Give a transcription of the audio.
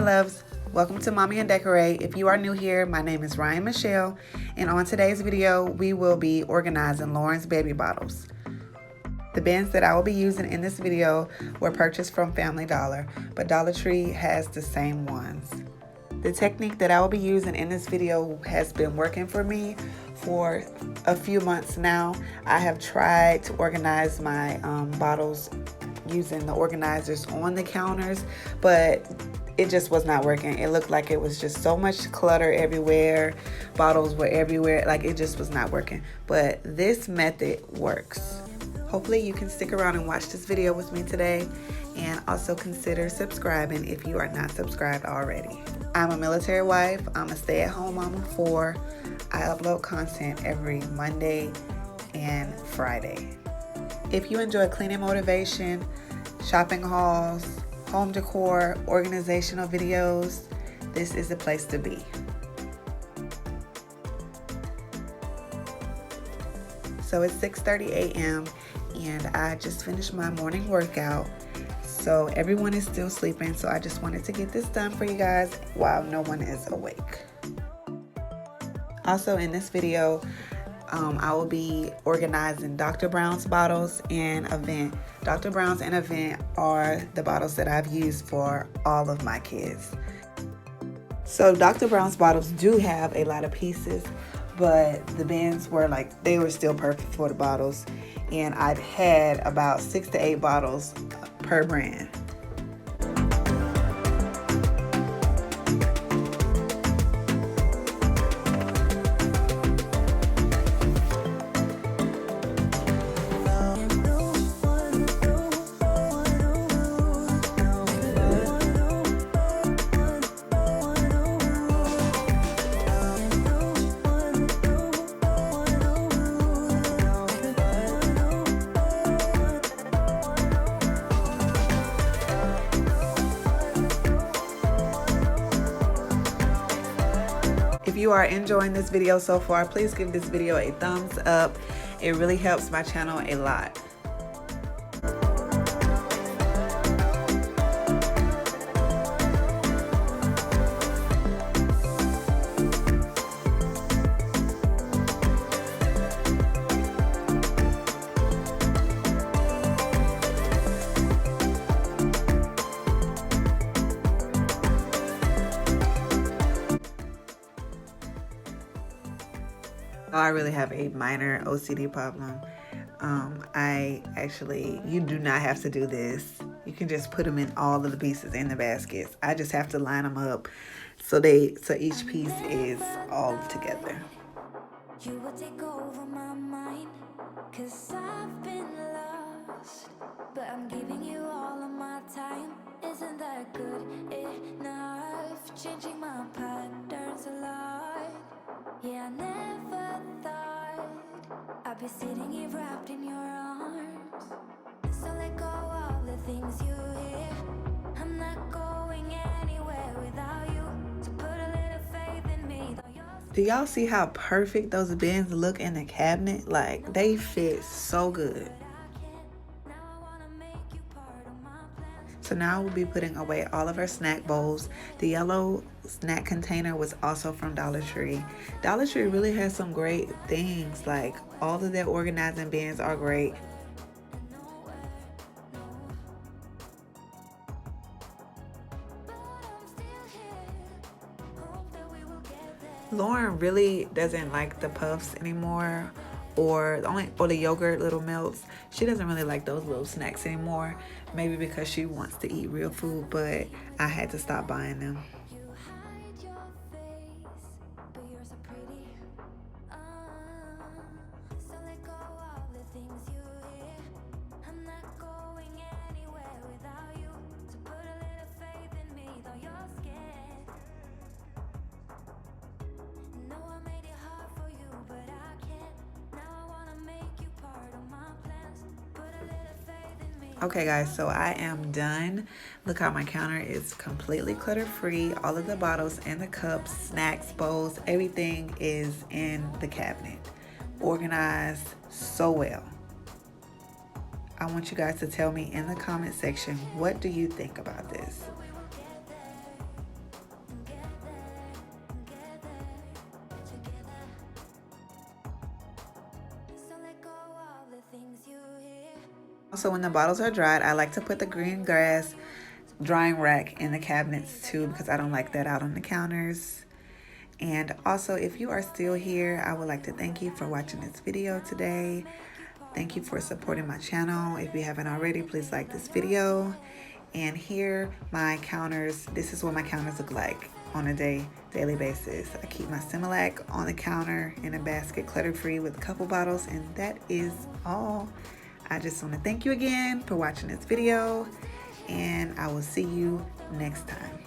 Hey loves, welcome to Mommy and Decorate. If you are new here, my name is Ryan Michelle, and on today's video, we will be organizing Lauren's baby bottles. The bins that I will be using in this video were purchased from Family Dollar, but Dollar Tree has the same ones. The technique that I will be using in this video has been working for me for a few months now. I have tried to organize my bottles using the organizers on the counters, but it just was not working. It looked like it was just so much clutter everywhere. Bottles were everywhere. Like, it just was not working. But this method works. Hopefully you can stick around and watch this video with me today, and also consider subscribing if you are not subscribed already. I'm a military wife. I'm a stay-at-home mom of 4. I upload content every Monday and Friday. If you enjoy cleaning motivation, shopping hauls, home decor, organizational videos, this is the place to be. So it's 6:30 a.m. and I just finished my morning workout. So everyone is still sleeping, so I just wanted to get this done for you guys while no one is awake. Also in this video, I will be organizing Dr. Brown's bottles and Event. Dr. Brown's and Event are the bottles that I've used for all of my kids. So Dr. Brown's bottles do have a lot of pieces, but the bins were they were still perfect for the bottles. And I've had about 6 to 8 bottles per brand. If you are enjoying this video so far, please give this video a thumbs up. It really helps my channel a lot. I really have a minor OCD problem. You do not have to do this. You can just put them in all of the pieces in the baskets. I just have to line them up so each piece is all together. You will take over my mind, 'cause I've been lost, but I'm giving you all of my time. Isn't that good enough? Changing my patterns a lot. Yeah, I never thought I'd be sitting here wrapped in your arms. So let go of the things you hear. I'm not going anywhere without you. So put a little faith in me. Do y'all see how perfect those bins look in the cabinet? Like, they fit so good. So now we'll be putting away all of our snack bowls. The yellow snack container was also from Dollar Tree. Dollar Tree really has some great things. Like, all of their organizing bins are great. Lauren really doesn't like the puffs anymore, or the yogurt little melts. She doesn't really like those little snacks anymore. Maybe because she wants to eat real food, but I had to stop buying them. Okay guys, so I am done. Look how my counter is completely clutter free. All of the bottles and the cups, snacks, bowls, everything is in the cabinet. Organized so well. I want you guys to tell me in the comment section, what do you think about this? Also, when the bottles are dried, I like to put the green grass drying rack in the cabinets too, because I don't like that out on the counters. And also, if you are still here, I would like to thank you for watching this video today. Thank you for supporting my channel. If you haven't already, please like this video. And here my counters, this is what my counters look like on a daily basis. I keep my Similac on the counter in a basket, clutter free, with a couple bottles, and that is all. I just want to thank you again for watching this video, and I will see you next time.